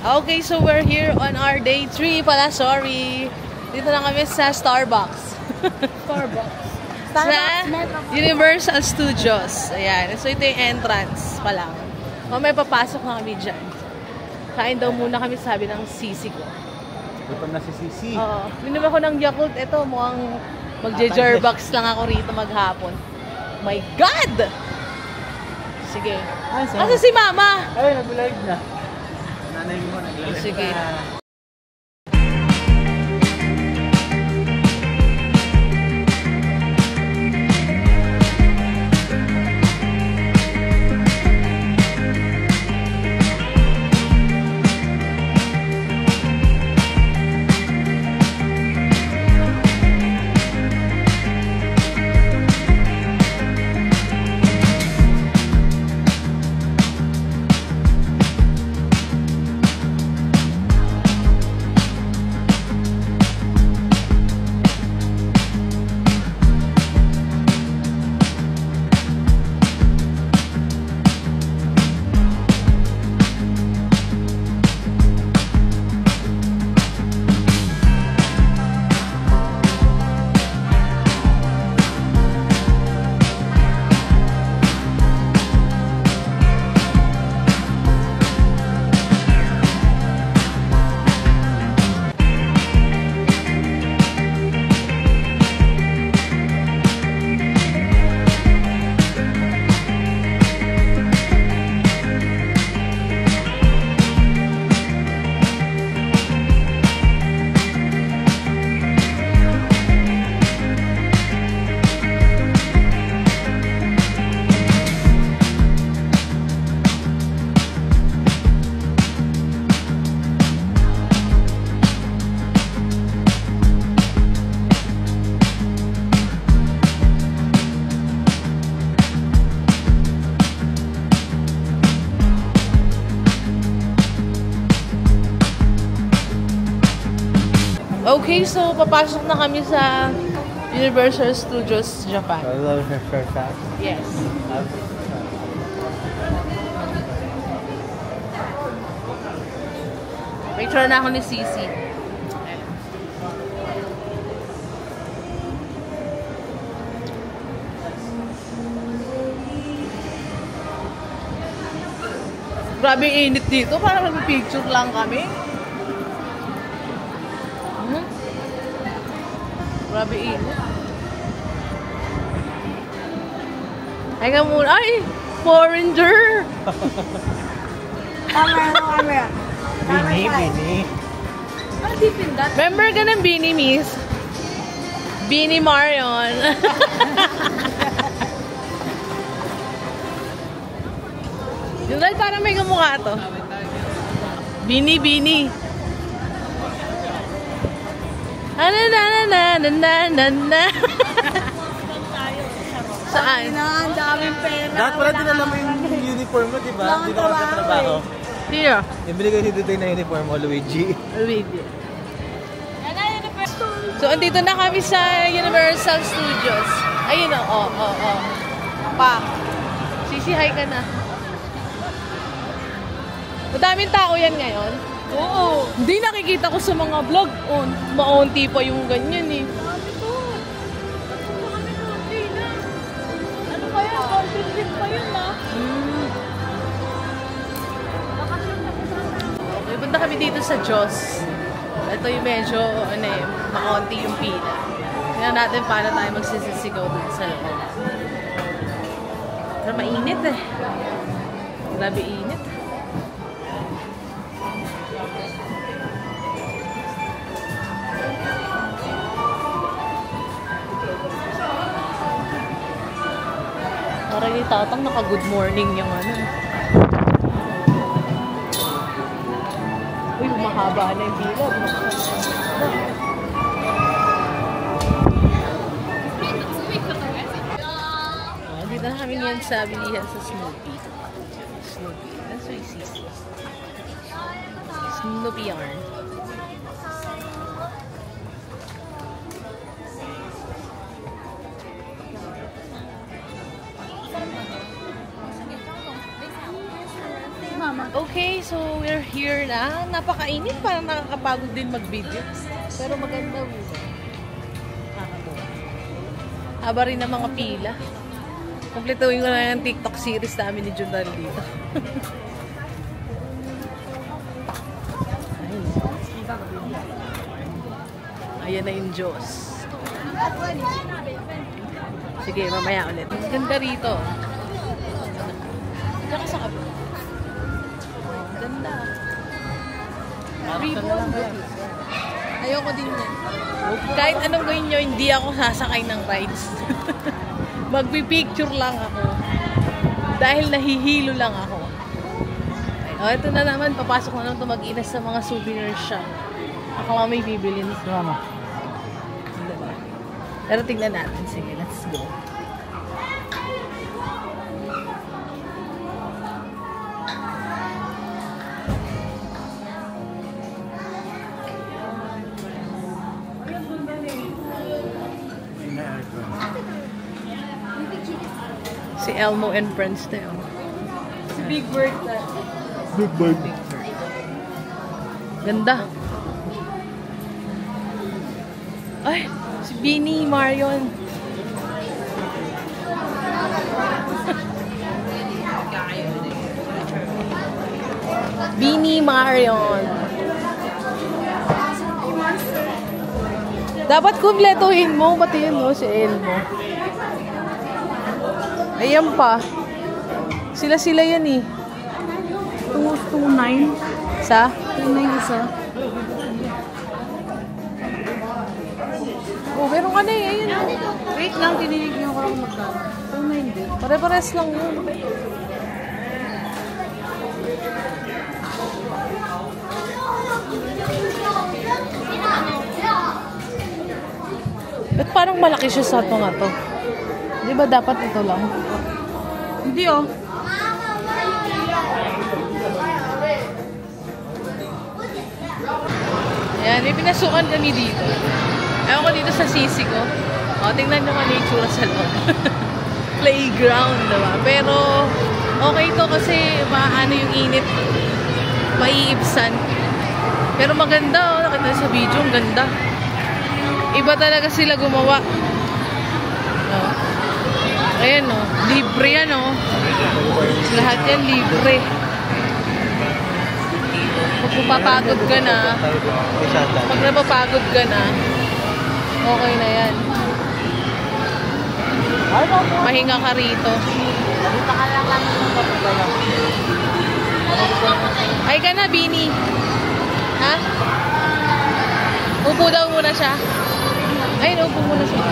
Okay, so we're here on our day 3 pala, sorry. Dito na kami sa Starbucks. Sa Universal Studios. Ayan. So, ito yung entrance pa lang. Mamaya papasok na kami dyan. Kain daw muna kami, sabi ng sisi ko. Gutom na si Sisi. Oo. Minom ako ng Yakult. Ito, mukhang magje-jerbox lang ako rito maghapon. My God! Sige. Asa si Mama? Ay, nag-live na. Nanay mo, nag-live na. Sige. Okay, so papasok na kami sa Universal Studios Japan. I love her shirt hat. Yes. Picture na ako ni Sisi. Grabe init dito, para mag-picture lang kami. Grabe init. Ay ka muna. Ay! Foreigner! Camera. Bini. Ano di pindat? Member ka ng Bini, Miss? Bini Marion. Yung dahil parang may kamukha to. Bini. Na. Saan? Ang daming pera. Dapat pala dinala mo yung uniform mo, di ba? Di ba magkatrabaho? Here. Ibili ko si Dutoy na uniform mo, Luigi. So, andito na kami sa Universal Studios. Ayun o. Pa. Sisi, hi ka na. Madaming tao yan ngayon. Oo. Hindi nakikita ko sa mga vlog. Maunti pa yung ganyan eh. Ano pa yan? Content pa yun ah. Okay, punta kami dito sa Diyos. Ito yung medyo, maunti yung pila. Tingnan natin paano tayo magsisisigaw dito sa loob. Pero mainit eh. Grabe init. Parang yung tatang naka-good morning yung ano. Uy, mahaba na yung bilog. Dito na kami ngayon sa bilihan sa Snoopy. That's what you see. Snoopy yarn. Okay, so we're here na. Napakainit, parang nakakapagod din mag-video. Pero maganda mo. Haba rin ng mga pila. Kompletuhin ko na yung TikTok series namin ni Jundan dito. Ayan na yung Diyos. Sige, mamaya ulit. Ganda rito. Diyan ka sa kabila. Ganda. Ribbon. Ayoko din yan. Kahit anong gawin nyo, hindi ako sasakay ng rides. Magpipicture lang ako. Dahil nahihilo lang ako. O, ito na naman. Papasok na naman ito mag-inas sa mga souvenir shop. Ako lang may bibilin. Diba? Pero tignan natin. Sige, let's go. Si Elmo and Friends na yun. Si Big Bird. Big Bird. Ganda. Ay, si Beanie Marion. Beanie Marion. Dapat kumpletuhin mo, batiin mo si Elmo. Ayan pa. Sila yan eh. 229. Sa? 229 isa. Oh, meron ka na eh. Ayan. Wait lang, tinignan ko lang magkano. 290 din. Pare-pares lang yun. Ba't parang malaki siya sa ito nga to? Di ba dapat ito lang? Hindi oh. Ayan, may pinasukan kami dito. Ewan ko dito sa sisi ko. O, tingnan nyo nga na yung tsura sa loob. Playground, diba? Pero, okay to kasi maano yung init. Maiibsan. Pero maganda, oh. Nakita sa video, ang ganda. Iba talaga sila gumawa. Oh. Ayan, oh. Libre yan, oh. Lahat yan libre. Pag napapagod ka na, okay na yan. Mahinga ka rito. Ay ka na, Bini. Ha? Upo daw muna siya. Ay, upo muna siya.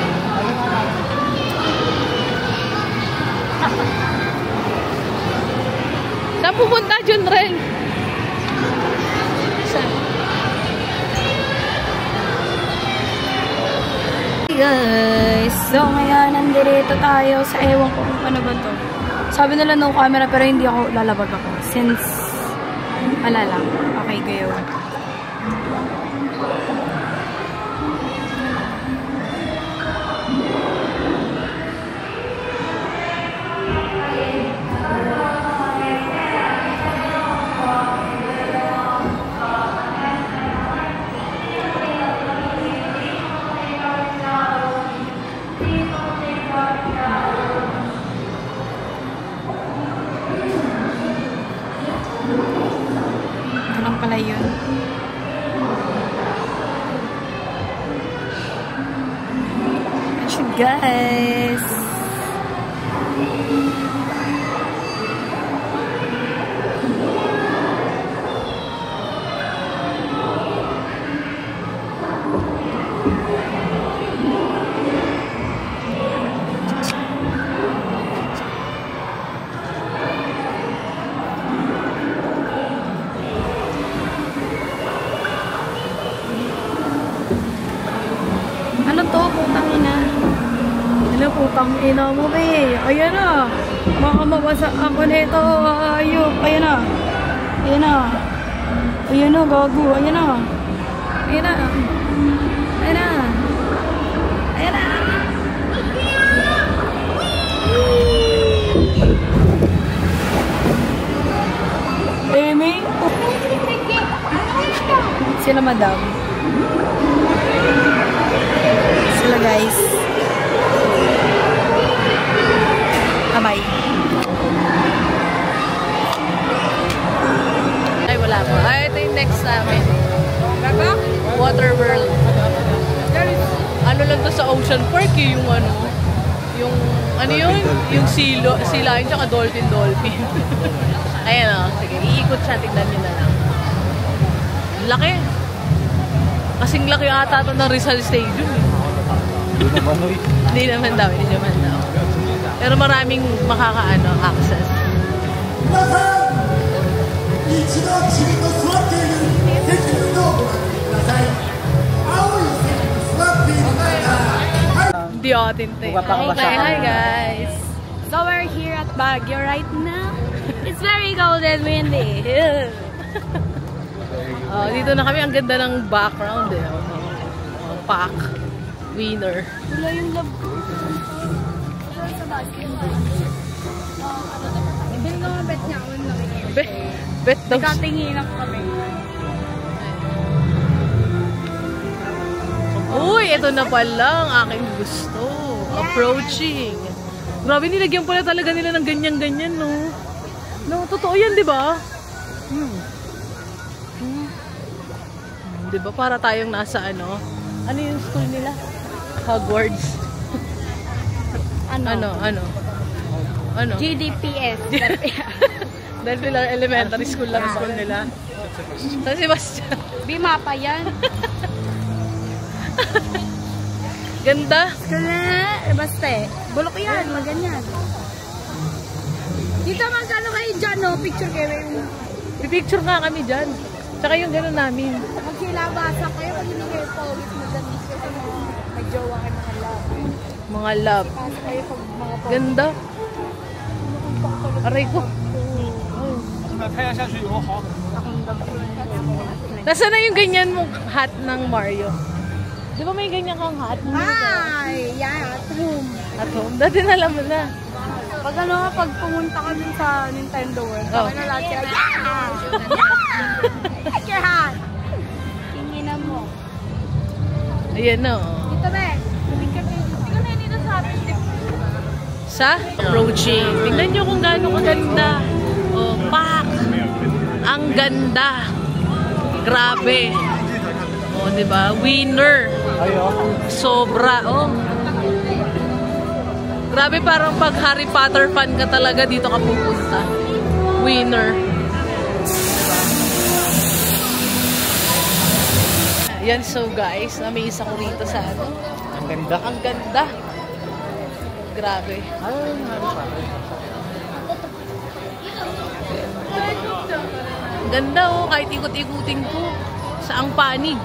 Saan pupunta, Junrel? Guys, so ngayon nandito tayo sa ewan ko kung ano ba to. Sabi nila no camera pero hindi ako lalabag ako since wala lang. Okay kayo. Pala yun. Guys. Putang ina mo, be. Ayan na. Baka mabasa ako nito. Ayok. Ayan na. Ayan na. Ayan na, gago. Ayan na. Ayan na. Ayan na. Ayan na. Amy? Sila madam. Sila guys. Bye. Ay, wala pa. Ay, ito yung next namin. Water World. Ano lang to sa Ocean Park eh, yung ano. Yung, ano yun? Yung silain tsaka dolphin. Ayan o. Sige, iikot siya. Tignan nyo na lang. Laki. Kasing laki ata ito ng Rizal Stadium. Hindi naman daw. Pero maraming makakaano access. Hindi atin tayo. Okay, hi guys. So we're here at Baguio right now. It's very cold and windy. Dito na kami. Ang ganda ng background eh. Pack. Winner. Wala yung love ko. Sa basketball. Ibig nga bet niya ako lang. Bet daw. Nagkatingin ako kami. Uy, ito na pala ang aking gusto. Approaching. Grabe, nilagyan pala talaga nila ng ganyan-ganyan, no? No, totoo yan, di ba? Di ba? Para tayong nasa ano? Ano yung school nila? Hogwarts. Ano? GDPS. Dahil nila elementary school lang school nila. San Sebastian. Bima pa yan. Ganda. Basta eh. Bulok yan. Maganyan. Dito magkano kayo dyan, no? Picture kayo. Pipicture nga kami dyan. Tsaka yung gano'n namin. Magsilabasa kayo pag hindi kayo pawis mo dyan. May jowa kayo mga love. Mga love. Pasa kayo pag mga pawis. Ganda. Aray ko. Nasaan na yung ganyan mong hat ng Mario? Di ba may ganyan kang hat? Ay, yeah, at home. At home? Dati alam mo na. Pag pag pumunta ka dun sa Nintendo World, na lahat sila, take your hat! Tinginan mo. Ayan na. Dito ba eh? Dito na dito sa atin. Sa approaching. Tingnan nyo kung gaano kaganda. Oh, pak! Ang ganda. Grabe. Oh, di ba? Winner. Sobra. Oh. Grabe, parang pag Harry Potter fan ka talaga, dito ka pupunta. Winner. Diba? Yan, so guys, na-amaze ako rito sa ano. Ang ganda. Ang ganda. Grabe. Ang ganda oh, kahit ikot-ikutin ko. Saang panig.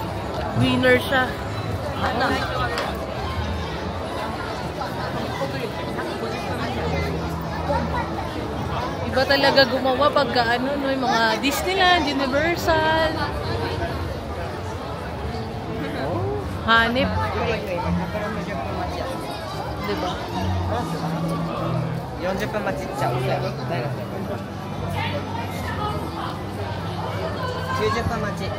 Winner siya. Iba talaga gumawa pagka ano, no, yung mga Disneyland, Universal. Hanip. Diba? 40分待ちっちゃう。90分待ち。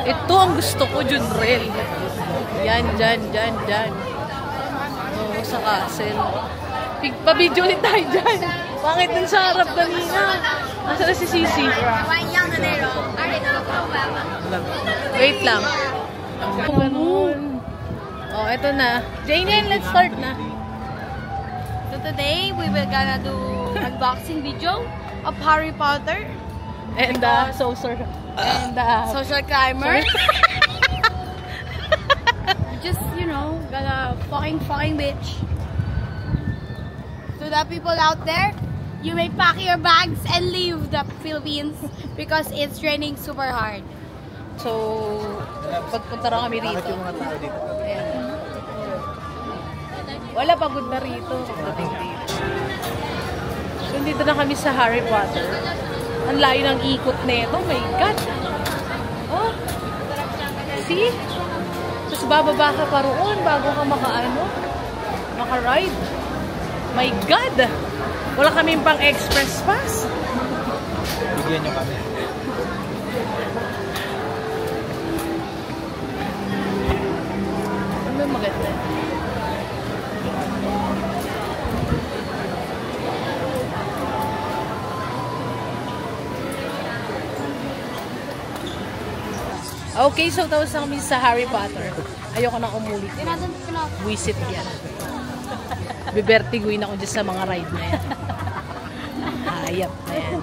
Ito ang gusto ko, Junrel. Yan, dyan. Oo, sa castle. Pa-video ulit tayo dyan. Bakit dun sa harap kanina? Nasa na si Sisi? Wait lang. Ganun. Oh, eto na. Jane, let's start na. So today, we will gonna do unboxing video of Harry Potter. And social climber. Just, you know, gonna fucking bitch. To the people out there, you may pack your bags and leave the Philippines because it's raining super hard. So, pagpunta rin kami rito. Ayan. Wala, pagod na rito. Pagdating rito. So, dito na kami sa Harry Potter. Ang layo ng ikot nito. Oh my God! Oh! See? Tapos bababa ka pa roon bago ka maka-ride. My God! Wala kaming pang express pass. Bigyan nyo kami. Okay, so tapos na kami sa Harry Potter. Ayoko nang umulit. Wisit yan. Bibertiguin ako dyan sa mga ride na yan. Hayap na yan.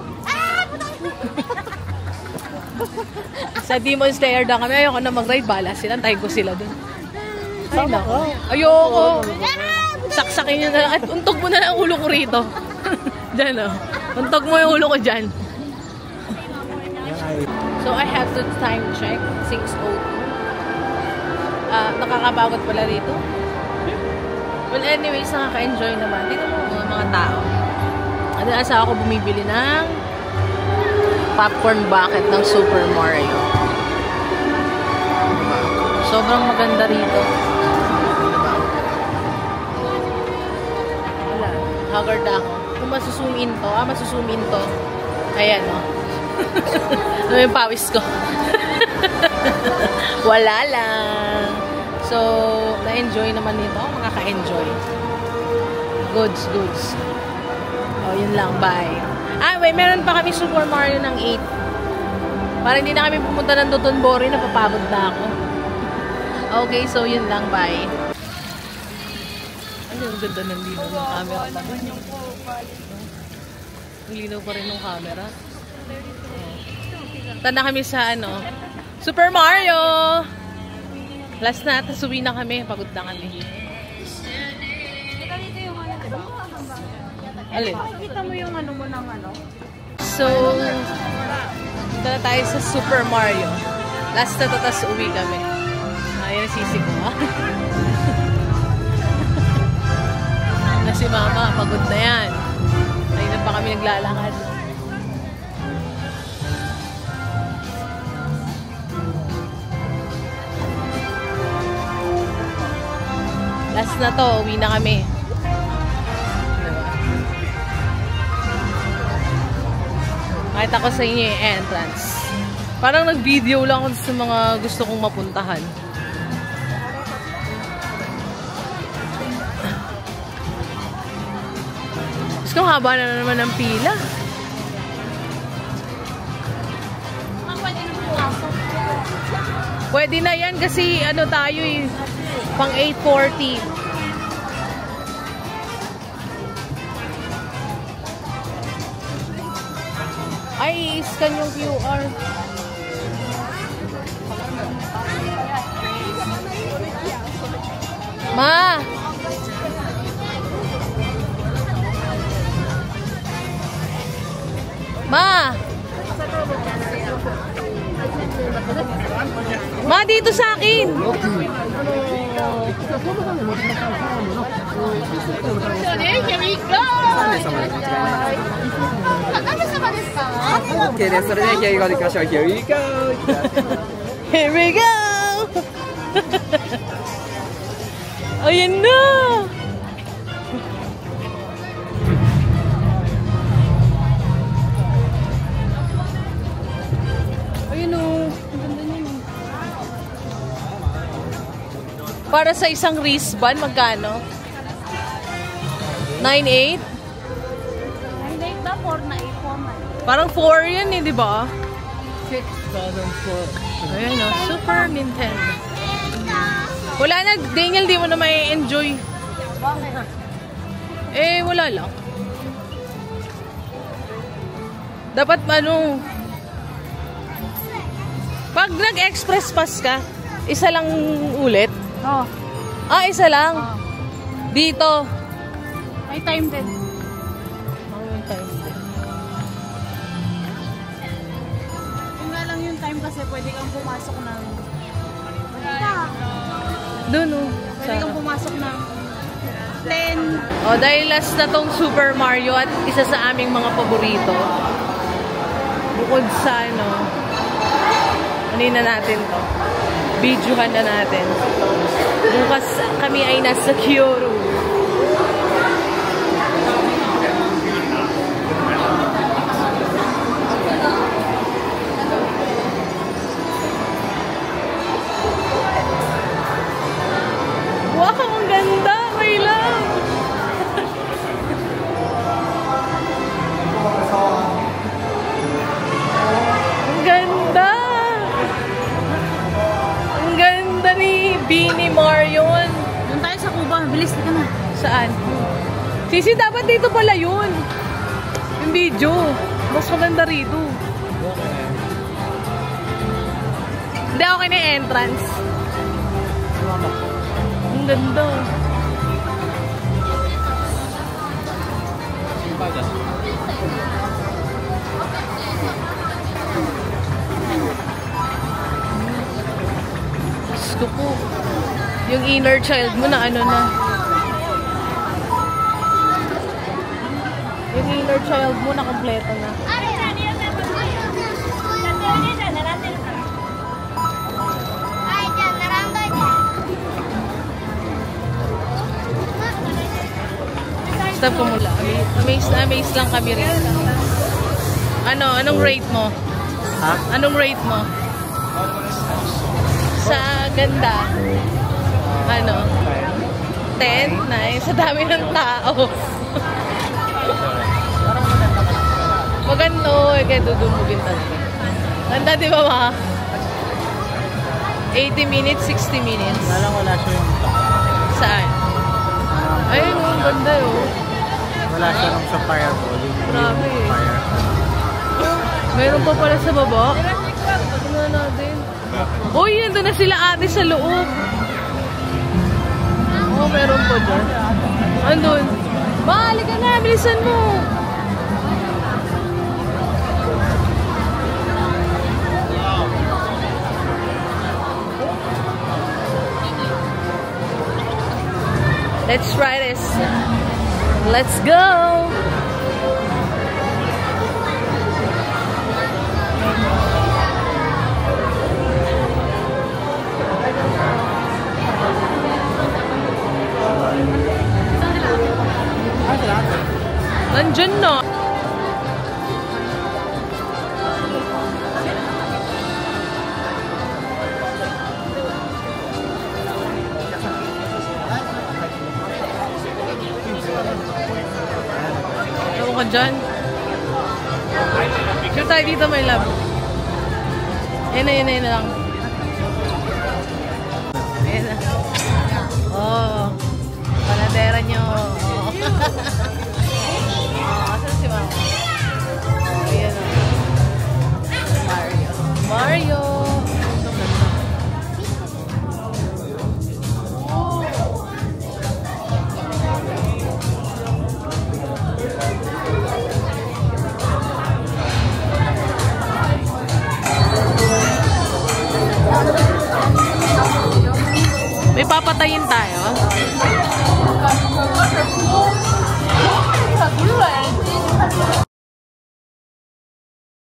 Sa Demon Slayer na kami, ayoko na mag-ride. Bala sila, tayo ko sila dun. Ay, nako. Ayoko. Saksakin nyo na lang. At untog mo na lang ulo ko rito. Diyan, oh. Untog mo yung ulo ko dyan. So, I have to time check. 6:02. Nakakabagod pala rito. Well, anyways, nakaka-enjoy naman. Dito mo mga tao. Ano, asa ako bumibili ng popcorn bucket ng Super Mario. Sobrang maganda rito. Wala. Haggard ako. Kung masuzoom in to, masuzoom in to. Ayan, oh. Ano yung pawis ko? Wala lang. So, na-enjoy naman nito. Makaka-enjoy. Goods. Oh, yun lang. Bye. Wait. Meron pa kami Super Mario ng 8. Para hindi na kami pumunta ng Dotonbori. Napapagod na ako. Okay, so yun lang. Bye. Ay, ang ganda ng linaw ng camera. Ang linaw pa rin ng camera. Tanda kami sa Super Mario! Last na, tapos uwi na kami. Pagod na kami. Alin? Kita mo yung mo ng So, punta na tayo sa Super Mario. Last na to, tapos uwi kami. Ayan, sisi ko, ha? Na si Mama, pagod na yan. Ayun na pa kami naglalakad. Last na to, uwi na kami. Makita ko sa inyo yung entrance. Parang nag-video lang ako sa mga gusto kong mapuntahan. Gusto kong haba na naman ng pila. Pwede na yan kasi tayo pang 8:40. Ay, scan yung QR. Ma! Ma! Ma, dito sa akin! Here we go! Okay, so then here you go. Here we go. Here we go! Ayan na! Ayan o. Para sa isang wristband, magkano? 9.8? 9.8 ba? 4 Parang 4 yan di ba? 6,004. Ayan o, Super Nintendo. Wala na, Daniel, di mo na may enjoy. Wala lang. Dapat pag nag-express pass ka, isa lang ulit? Oo. Isa lang? Dito? May time din. May time din. Yun nga lang yung time kasi pwede kang pumasok ng... Doon Pwede kang pumasok ng 10. Dahil last na tong Super Mario at isa sa aming mga paborito. Bukod sa na natin to. Videohan na natin. Bukas kami ay nasa Kyoto. Wow, ang ganda! My love! Ang ganda! Saan? Sisi, dapat dito pala yun. Yung video. Mas maganda rito. Hindi, okay na yung entrance. Ang ganda. Gusto po. Yung inner child mo na ano na. Yung inner child mo na kompleto na. Stop ko mula. Amazed lang kami rin. Anong rate mo? Ha? Anong rate mo? Sa ganda. 10? Nice. Sa dami ng tao. Maganda. Kaya dudumugin talaga. Ganda, di ba ma? 80 minutes, 60 minutes. Wala siya yung... Saan? Ayun, ganda yun. Wala siya nung sa fireball. Grabe eh. Meron pa pala sa baba. Ano natin? Uy, nandun na sila ate sa loob. Oh, meron pa dyan. Andun. Bali ka na, bilisan mo. Let's try this. Let's go. Nandyan na. Ewan ka dyan. Sure tayo dito, my love. Yan na lang. Ayan na. Oh, paladera nyo.